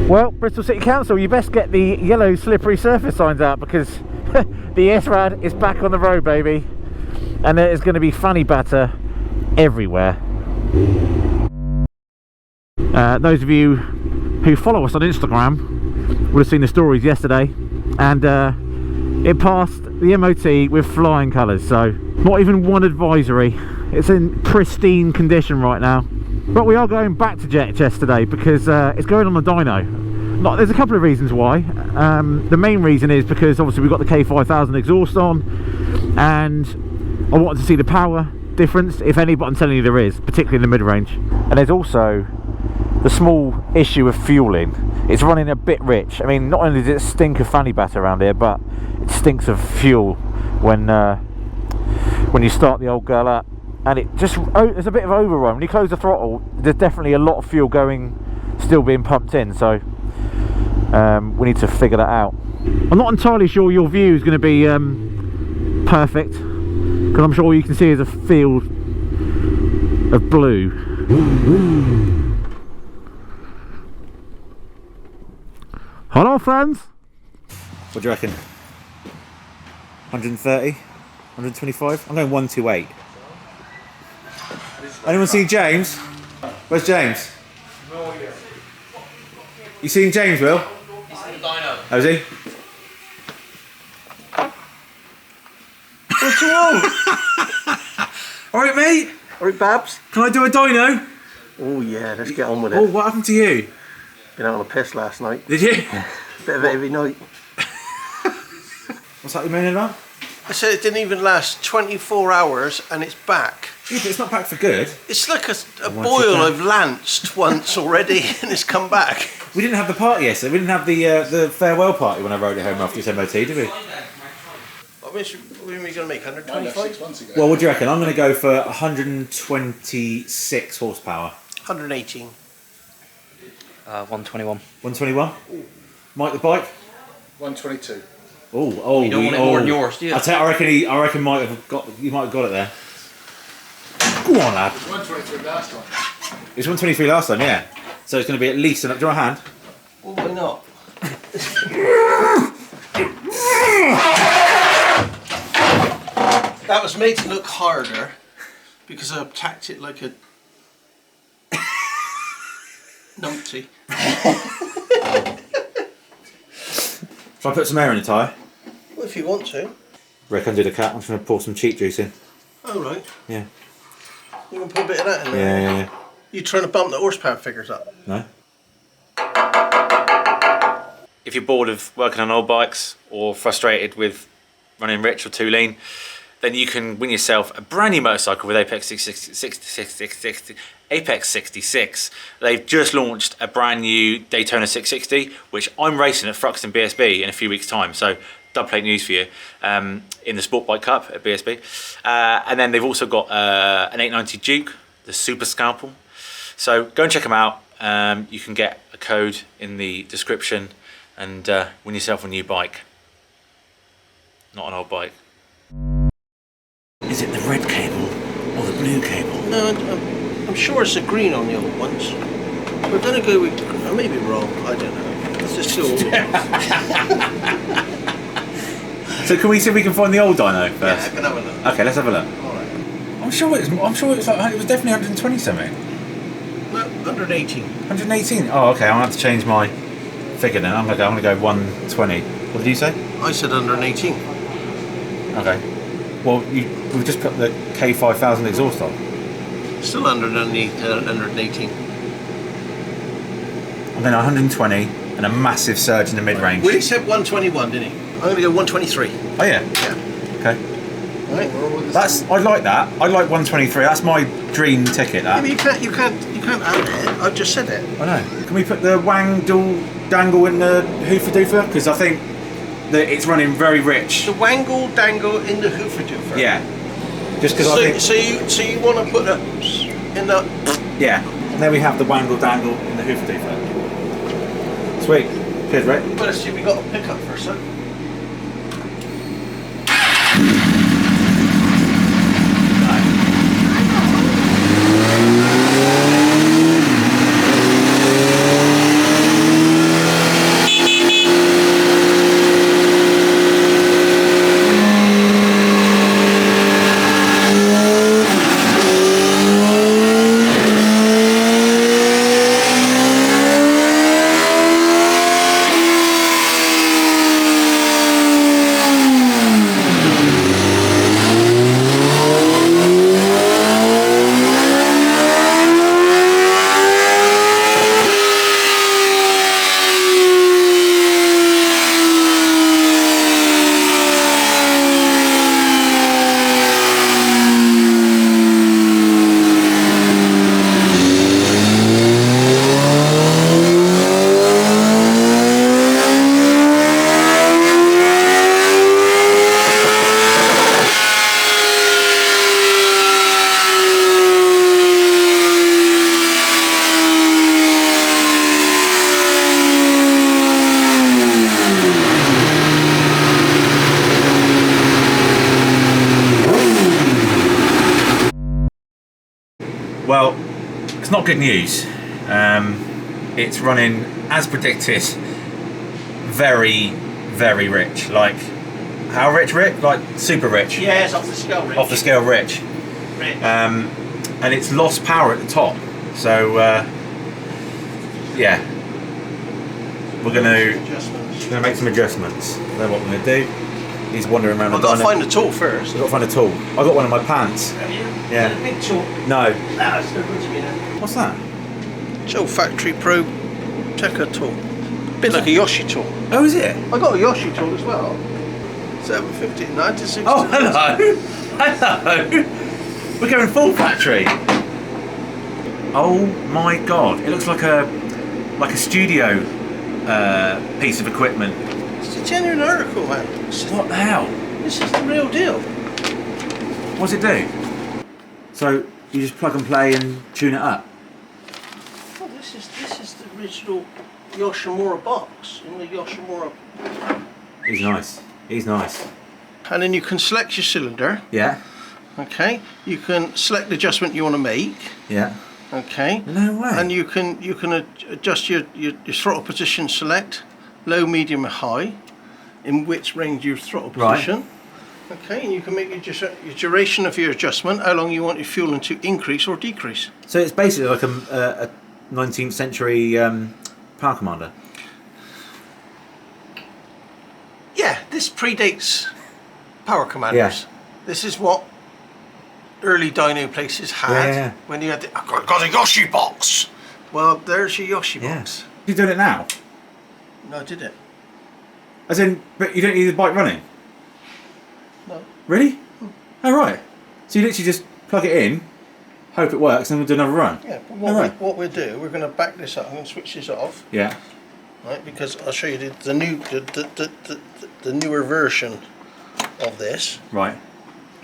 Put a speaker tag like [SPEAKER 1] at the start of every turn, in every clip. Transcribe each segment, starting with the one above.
[SPEAKER 1] Well, Bristol City Council, you best get the yellow slippery surface signs out, because the SRAD is back on the road, baby, and there is going to be funny batter everywhere. Those of you who follow us on Instagram would have seen the stories yesterday, and it passed the MOT with flying colours, so not even one advisory. It's in pristine condition right now. But we are going back to JHS today because it's going on the dyno. There's a couple of reasons why. The main reason is because obviously we've got the K5000 exhaust on, and I wanted to see the power difference, if any, but I'm telling you there is, particularly in the mid-range. And there's also the small issue of fueling. It's running a bit rich. I mean, not only does it stink of fanny batter around here, but it stinks of fuel when you start the old girl up. And it just, there's a bit of overrun. When you close the throttle, there's definitely a lot of fuel still being pumped in, so we need to figure that out. I'm not entirely sure your view is going to be perfect, because I'm sure all you can see is a field of blue. Hello, friends. What do you reckon? 130? 125? I'm going 128. Anyone seen James? Where's James? No, yeah. You seen James, Will? He's in the dyno. Oh, is he? What do you want? Alright, mate.
[SPEAKER 2] Alright, Babs.
[SPEAKER 1] Can I do a dyno?
[SPEAKER 2] Oh, yeah, let's get on with it.
[SPEAKER 1] Oh, what happened to you?
[SPEAKER 2] Been out on a piss last night.
[SPEAKER 1] Did you?
[SPEAKER 2] Bit of it every night.
[SPEAKER 1] What's that you meaning about?
[SPEAKER 2] I said it didn't even last 24 hours and it's back.
[SPEAKER 1] Yeah, but it's not back for good.
[SPEAKER 2] It's like a boil I've lanced once already and it's come back.
[SPEAKER 1] We didn't have the party yesterday. We didn't have the farewell party when I rode it home after its MOT, did we?
[SPEAKER 2] What are we going to make, 125?
[SPEAKER 1] Well, what do you reckon? I'm going to go for 126 horsepower.
[SPEAKER 2] 118.
[SPEAKER 3] 121.
[SPEAKER 1] 121? Mike the bike?
[SPEAKER 4] 122.
[SPEAKER 1] Oh,
[SPEAKER 3] you don't want it more than yours, do you?
[SPEAKER 1] I reckon you might have got it there. Go on, lad.
[SPEAKER 4] 123 last time.
[SPEAKER 1] It was 123 last time, yeah. So it's going to be at least enough. Do you want a hand?
[SPEAKER 2] Well, why not? That was made to look harder because I attacked it like a numpty.
[SPEAKER 1] Shall I put some air in the tyre?
[SPEAKER 2] Well, if you want to.
[SPEAKER 1] Rick, undo the cap. I'm just going to pour some cheap juice in.
[SPEAKER 2] Oh, right.
[SPEAKER 1] Yeah.
[SPEAKER 2] You can put a bit of that in there?
[SPEAKER 1] Yeah.
[SPEAKER 2] You trying to bump the horsepower figures up?
[SPEAKER 1] No.
[SPEAKER 5] If you're bored of working on old bikes or frustrated with running rich or too lean, then you can win yourself a brand new motorcycle with Apex 66. They've just launched a brand new Daytona 660, which I'm racing at Fruxton BSB in a few weeks' time. So dub plate news for you in the Sport Bike Cup at BSB. And then they've also got an 890 Duke, the Super Scalpel. So go and check them out. You can get a code in the description and win yourself a new bike. Not an old bike. Is it the red cable or the blue cable?
[SPEAKER 2] No, I'm sure it's the green on the old ones. We're going to go with... I may be wrong, I don't know. Let's just do all
[SPEAKER 1] So can we see if we can find the old dyno first?
[SPEAKER 2] Yeah, I can have a look.
[SPEAKER 1] Okay, let's have a look.
[SPEAKER 2] Alright.
[SPEAKER 1] I'm sure it was definitely 120 something.
[SPEAKER 2] No, 118.
[SPEAKER 1] 118. Oh, okay. I'm going to have to change my figure then. I'm going to go 120. What did you say?
[SPEAKER 2] I said 118.
[SPEAKER 1] Okay. Well, we've just put the K5000 exhaust on.
[SPEAKER 2] Still 118.
[SPEAKER 1] And then 120 and a massive surge in the mid-range.
[SPEAKER 2] Willie said 121, didn't he? I'm going to go 123.
[SPEAKER 1] Oh yeah.
[SPEAKER 2] Yeah.
[SPEAKER 1] Okay.
[SPEAKER 2] Right.
[SPEAKER 1] I like that. I like 123. That's my dream ticket. That.
[SPEAKER 2] Yeah, but you can't add it. I just said it.
[SPEAKER 1] I know. Can we put the Wangdle dangle in the hoofer doofer? Because I think that it's running very rich.
[SPEAKER 2] The wangle dangle in the hoofer doofer.
[SPEAKER 1] Yeah. Just because I think.
[SPEAKER 2] So you want to put it in the.
[SPEAKER 1] Yeah. And then we have the Wangle dangle in the hoofer doofer. Sweet. Cheers, Rick.
[SPEAKER 2] Well, let's see. We got a pickup first, huh?
[SPEAKER 5] got good news. It's running as predicted. Very, very rich. Like, how rich, Rick? Like super rich.
[SPEAKER 2] Yeah, it's off the scale rich.
[SPEAKER 5] Off the scale rich.
[SPEAKER 2] Rich.
[SPEAKER 5] And it's lost power at the top. So yeah, we're gonna make some adjustments. Then what we're gonna do is wandering around.
[SPEAKER 2] I've got to find the tool first.
[SPEAKER 5] I've got to find a tool. I got one in my pants.
[SPEAKER 2] Have you?
[SPEAKER 5] Yeah.
[SPEAKER 2] Is it a big tool?
[SPEAKER 5] No.
[SPEAKER 2] That's no good to me then.
[SPEAKER 5] What's that?
[SPEAKER 2] Joe Factory Pro Tekka tool. Bit like a Yoshi tool.
[SPEAKER 5] Oh, is it?
[SPEAKER 2] I got a Yoshi tool as well. 750, 96.
[SPEAKER 5] Oh, hello. Hello. We're going full factory. Oh my god! It looks like a studio piece of equipment.
[SPEAKER 2] It's a genuine article, man.
[SPEAKER 5] What the hell?
[SPEAKER 2] This is the real deal.
[SPEAKER 5] What does it do? So you just plug and play and tune it up.
[SPEAKER 2] Well, this is the original Yoshimura box in the Yoshimura.
[SPEAKER 5] He's nice. He's nice.
[SPEAKER 2] And then you can select your cylinder.
[SPEAKER 5] Yeah.
[SPEAKER 2] Okay. You can select the adjustment you want to make.
[SPEAKER 5] Yeah.
[SPEAKER 2] Okay.
[SPEAKER 5] No way.
[SPEAKER 2] And you can adjust your throttle position, select low, medium, or high, in which range your throttle position. Right. Okay, and you can make your duration of your adjustment, how long you want your fueling to increase or decrease.
[SPEAKER 5] So it's basically like a 19th century power commander.
[SPEAKER 2] Yeah, this predates power commanders.
[SPEAKER 5] Yeah.
[SPEAKER 2] This is what early dyno places had
[SPEAKER 5] Yeah.
[SPEAKER 2] when you had I got a Yoshi box. Well, there's your Yoshi box.
[SPEAKER 5] You're doing it now?
[SPEAKER 2] No, I did it.
[SPEAKER 5] As in, but you don't need the bike running?
[SPEAKER 2] No.
[SPEAKER 5] Really? Oh, right. So you literally just plug it in, hope it works, and we'll do another run?
[SPEAKER 2] Yeah, but what we'll do, we're going to back this up. I'm going to switch this off.
[SPEAKER 5] Yeah.
[SPEAKER 2] Right, because I'll show you the newer version of this.
[SPEAKER 5] Right.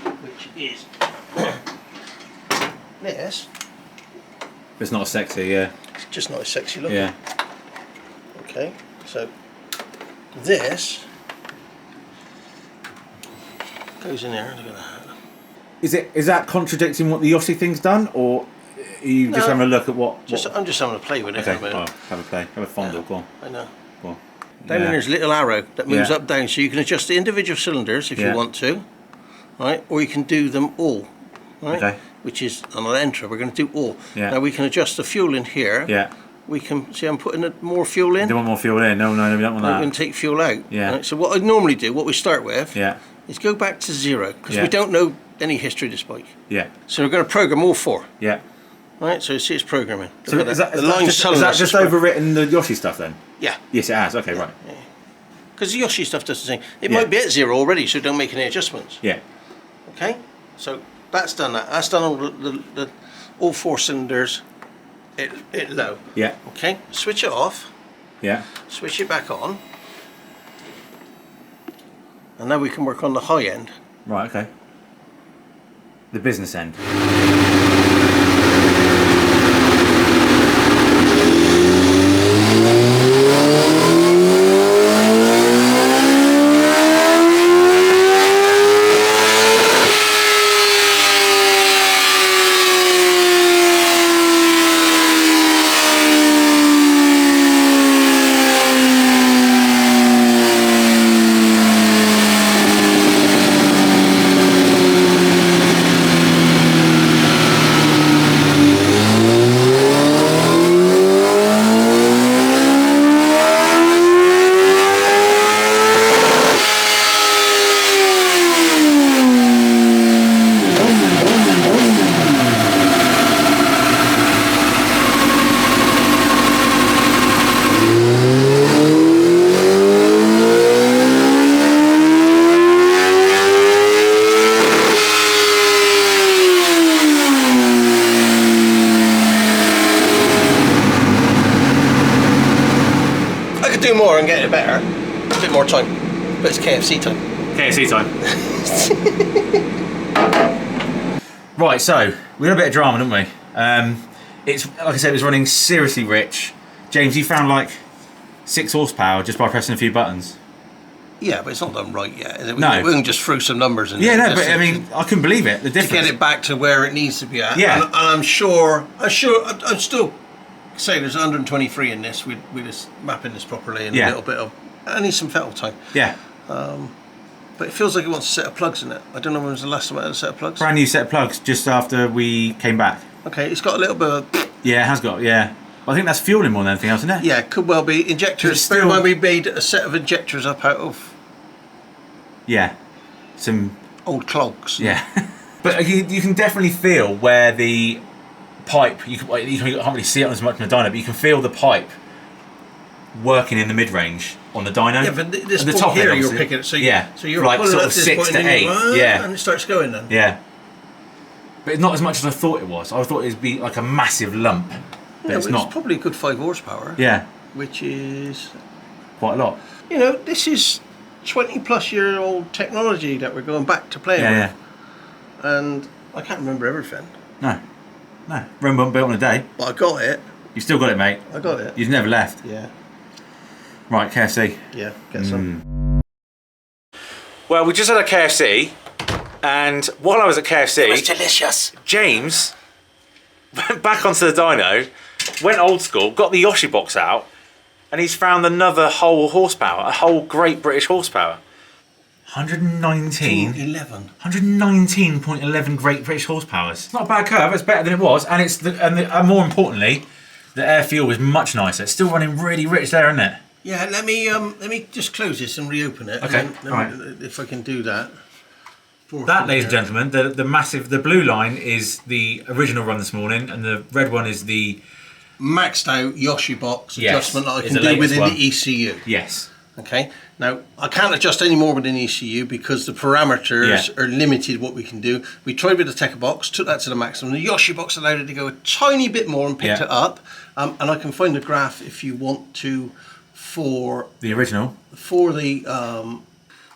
[SPEAKER 2] Which is this.
[SPEAKER 5] It's not sexy, yeah.
[SPEAKER 2] It's just not as sexy looking.
[SPEAKER 5] Yeah.
[SPEAKER 2] Okay, so this goes in there. Look at that.
[SPEAKER 5] Is that contradicting what the Yoshi thing's done, or are you just
[SPEAKER 2] No,
[SPEAKER 5] having a look at what?
[SPEAKER 2] I'm just having a play with it.
[SPEAKER 5] Okay.
[SPEAKER 2] at the
[SPEAKER 5] Oh,
[SPEAKER 2] moment.
[SPEAKER 5] have a play. Have a fondle. Go on.
[SPEAKER 2] I know.
[SPEAKER 5] Go on.
[SPEAKER 2] Down in there's a little arrow that moves
[SPEAKER 5] Yeah.
[SPEAKER 2] up down, so you can adjust the individual cylinders if
[SPEAKER 5] Yeah.
[SPEAKER 2] you want to, right? Or you can do them all, right?
[SPEAKER 5] Okay.
[SPEAKER 2] Which is on an enter. We're going to do all.
[SPEAKER 5] Yeah.
[SPEAKER 2] Now we can adjust the fuel in here.
[SPEAKER 5] Yeah.
[SPEAKER 2] We can see I'm putting more fuel in.
[SPEAKER 5] Do you want more fuel in? No, we don't want
[SPEAKER 2] I'm going
[SPEAKER 5] that.
[SPEAKER 2] to take fuel out.
[SPEAKER 5] Yeah.
[SPEAKER 2] Right? So what I normally do, what we start with,
[SPEAKER 5] Yeah.
[SPEAKER 2] is go back to 0 because
[SPEAKER 5] Yeah.
[SPEAKER 2] we don't know any history of this bike.
[SPEAKER 5] Yeah.
[SPEAKER 2] So we're going to program all 4.
[SPEAKER 5] Yeah.
[SPEAKER 2] Right, so you see it's programming.
[SPEAKER 5] So
[SPEAKER 2] Look at
[SPEAKER 5] is that
[SPEAKER 2] the line's
[SPEAKER 5] just,
[SPEAKER 2] telling
[SPEAKER 5] is that
[SPEAKER 2] us
[SPEAKER 5] just
[SPEAKER 2] it's
[SPEAKER 5] overwritten the Yoshi stuff then?
[SPEAKER 2] Yeah,
[SPEAKER 5] Yes, it has. Okay, right.
[SPEAKER 2] because the Yoshi stuff does the same. It
[SPEAKER 5] Yeah.
[SPEAKER 2] might be at 0 already, so don't make any adjustments.
[SPEAKER 5] Yeah.
[SPEAKER 2] Okay, so that's done that. That's done all all 4 cylinders it low.
[SPEAKER 5] Yeah.
[SPEAKER 2] Okay, switch it off,
[SPEAKER 5] Yeah.
[SPEAKER 2] switch it back on, and now we can work on the high end.
[SPEAKER 5] Right. Okay. The business end.
[SPEAKER 2] Do more and get it better. A bit more time, but it's KFC time.
[SPEAKER 5] KFC time. Right, so we had a bit of drama, didn't we? It's like I said, it was running seriously rich. James, you found like 6 horsepower just by pressing a few buttons.
[SPEAKER 2] Yeah, but it's not done right yet. We
[SPEAKER 5] No.
[SPEAKER 2] we can just throw some numbers in.
[SPEAKER 5] Yeah,
[SPEAKER 2] there
[SPEAKER 5] no,
[SPEAKER 2] just
[SPEAKER 5] but I mean, I couldn't believe it. The
[SPEAKER 2] to get
[SPEAKER 5] difference.
[SPEAKER 2] it back to where it needs to be at.
[SPEAKER 5] Yeah.
[SPEAKER 2] And I'm still saying there's 123 in this. We're just mapping this properly and
[SPEAKER 5] Yeah.
[SPEAKER 2] a little bit of. I need some fettle time.
[SPEAKER 5] Yeah.
[SPEAKER 2] But it feels like it wants a set of plugs in it. I don't know when was the last time I had a set of plugs.
[SPEAKER 5] Brand new set of plugs just after we came back.
[SPEAKER 2] Okay, it's got a little bit of.
[SPEAKER 5] Yeah, it has got. Yeah. I think that's fueling more than anything else, isn't it?
[SPEAKER 2] Yeah, could well be injectors.
[SPEAKER 5] It's
[SPEAKER 2] Bear in
[SPEAKER 5] still-
[SPEAKER 2] mind we made a set of injectors up out of
[SPEAKER 5] Yeah. Some.
[SPEAKER 2] old clogs.
[SPEAKER 5] Yeah. But you can definitely feel where the pipe. You can't really see it as much on the dyno, but you can feel the pipe working in the mid range on the dyno.
[SPEAKER 2] Yeah, but this
[SPEAKER 5] And the
[SPEAKER 2] point
[SPEAKER 5] top
[SPEAKER 2] here
[SPEAKER 5] end,
[SPEAKER 2] you're
[SPEAKER 5] obviously.
[SPEAKER 2] picking it. So
[SPEAKER 5] Yeah.
[SPEAKER 2] so you're
[SPEAKER 5] Like
[SPEAKER 2] pulling
[SPEAKER 5] sort
[SPEAKER 2] up
[SPEAKER 5] of
[SPEAKER 2] this
[SPEAKER 5] 6
[SPEAKER 2] point
[SPEAKER 5] to
[SPEAKER 2] and then
[SPEAKER 5] 8.
[SPEAKER 2] you go,
[SPEAKER 5] Yeah.
[SPEAKER 2] and it starts going then.
[SPEAKER 5] Yeah. But it's not as much as I thought it was. I thought it'd be like a massive lump. But
[SPEAKER 2] Yeah,
[SPEAKER 5] it's
[SPEAKER 2] but
[SPEAKER 5] not.
[SPEAKER 2] It's probably a good 5 horsepower.
[SPEAKER 5] Yeah.
[SPEAKER 2] Which is,
[SPEAKER 5] Quite a lot.
[SPEAKER 2] this is 20-plus-year-old technology that we're going back to playing
[SPEAKER 5] Yeah,
[SPEAKER 2] with.
[SPEAKER 5] yeah.
[SPEAKER 2] And I can't remember everything,
[SPEAKER 5] No. No. Rome wasn't built in a day.
[SPEAKER 2] but I got it.
[SPEAKER 5] You've still got it, mate.
[SPEAKER 2] I got it.
[SPEAKER 5] You've never left.
[SPEAKER 2] Yeah,
[SPEAKER 5] Right, KFC.
[SPEAKER 2] yeah. Get some.
[SPEAKER 5] Well, we just had a KFC, and while I was at KFC,
[SPEAKER 2] delicious.
[SPEAKER 5] James went back onto the dyno, went old school, got the Yoshi box out, and he's found another whole horsepower, a whole great British horsepower. 119.
[SPEAKER 2] 11.
[SPEAKER 5] 119.11 great British horsepowers. It's not a bad curve. It's better than it was, and and more importantly, the air fuel is much nicer. It's still running really rich there, isn't it?
[SPEAKER 2] Yeah, let me just close this and reopen it.
[SPEAKER 5] Okay,
[SPEAKER 2] And then,
[SPEAKER 5] alright.
[SPEAKER 2] If I can do that.
[SPEAKER 5] That, ladies and gentlemen, the blue line is the original run this morning, and the red one is the
[SPEAKER 2] Maxed out Yoshi box
[SPEAKER 5] Yes,
[SPEAKER 2] adjustment that I
[SPEAKER 5] it's
[SPEAKER 2] can
[SPEAKER 5] the
[SPEAKER 2] do
[SPEAKER 5] latest
[SPEAKER 2] within
[SPEAKER 5] one.
[SPEAKER 2] the ECU.
[SPEAKER 5] yes.
[SPEAKER 2] Okay, now I can't adjust any more within ECU because the parameters
[SPEAKER 5] Yeah.
[SPEAKER 2] are limited what we can do. We tried with the Tekka box, took that to the maximum. The Yoshi box allowed it to go a tiny bit more and picked
[SPEAKER 5] Yeah.
[SPEAKER 2] it up. And I can find a graph if you want to for
[SPEAKER 5] The original.
[SPEAKER 2] the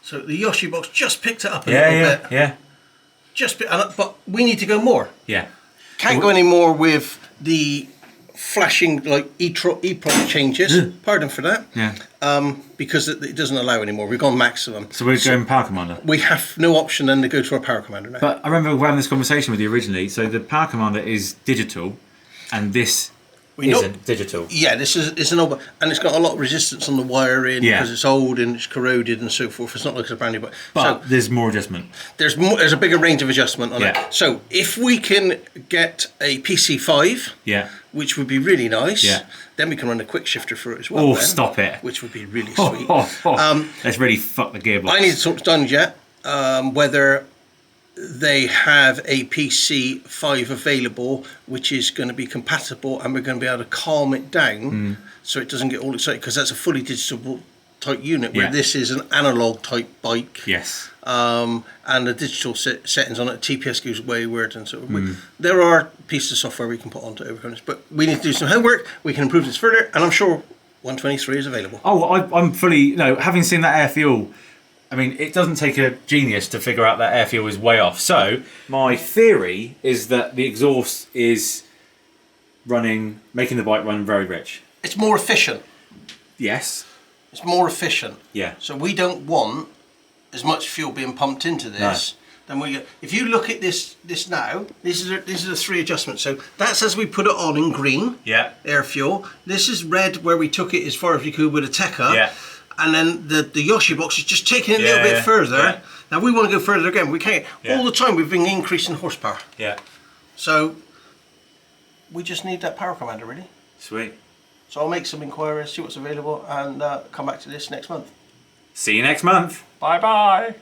[SPEAKER 2] so the Yoshi box just picked it up a
[SPEAKER 5] Yeah,
[SPEAKER 2] little
[SPEAKER 5] yeah,
[SPEAKER 2] bit.
[SPEAKER 5] yeah,
[SPEAKER 2] But we need to go more.
[SPEAKER 5] yeah.
[SPEAKER 2] Can't go any more with the flashing like e-prompt changes. Pardon for that.
[SPEAKER 5] Yeah.
[SPEAKER 2] Because it doesn't allow anymore. We've gone maximum.
[SPEAKER 5] So we're going Power Commander.
[SPEAKER 2] We have no option then to go to our power commander now.
[SPEAKER 5] But I remember having this conversation with you originally. So the Power Commander is digital, and this
[SPEAKER 2] know-
[SPEAKER 5] isn't digital.
[SPEAKER 2] Yeah, this is an old, and it's got a lot of resistance on the wiring
[SPEAKER 5] Yeah.
[SPEAKER 2] because it's old and it's corroded and so forth. It's not like it's a brand new, but
[SPEAKER 5] But
[SPEAKER 2] so
[SPEAKER 5] there's more adjustment.
[SPEAKER 2] there's a bigger range of adjustment on
[SPEAKER 5] Yeah.
[SPEAKER 2] it. So if we can get a PC5,
[SPEAKER 5] Yeah.
[SPEAKER 2] which would be really nice,
[SPEAKER 5] Yeah.
[SPEAKER 2] then we can run a quick shifter through it as well.
[SPEAKER 5] Oh,
[SPEAKER 2] then,
[SPEAKER 5] stop it.
[SPEAKER 2] Which would be really sweet.
[SPEAKER 5] Let's really fuck the gearbox.
[SPEAKER 2] I need to talk to Dyno yet whether they have a PC5 available which is going to be compatible and we're going to be able to calm it down so it doesn't get all excited because that's a fully digital type unit where
[SPEAKER 5] Yeah.
[SPEAKER 2] this is an analog type bike
[SPEAKER 5] Yes.
[SPEAKER 2] and the digital settings on it, TPS goes wayward and so there are pieces of software we can put onto overcome this, but we need to do some homework. We can improve this further and I'm sure 123 is available.
[SPEAKER 5] Oh, I'm fully, having seen that air fuel, I mean, it doesn't take a genius to figure out that air fuel is way off. So, my theory is that the exhaust is making the bike run very rich.
[SPEAKER 2] It's more efficient.
[SPEAKER 5] Yes.
[SPEAKER 2] It's more efficient.
[SPEAKER 5] Yeah.
[SPEAKER 2] So we don't want as much fuel being pumped into this. Than we. If you look at this now, these are the 3 adjustments. So that's as we put it on in green.
[SPEAKER 5] Yeah.
[SPEAKER 2] Air fuel. This is red where we took it as far as we could with a Tekka.
[SPEAKER 5] Yeah.
[SPEAKER 2] And then the Yoshi box is just taking it a little bit further.
[SPEAKER 5] Yeah.
[SPEAKER 2] Now we want to go further again. We can't.
[SPEAKER 5] Yeah.
[SPEAKER 2] All the time we've been increasing horsepower.
[SPEAKER 5] Yeah.
[SPEAKER 2] So we just need that power commander really.
[SPEAKER 5] Sweet.
[SPEAKER 2] So I'll make some inquiries, see what's available, and come back to this next month.
[SPEAKER 5] See you next month.
[SPEAKER 2] Bye bye.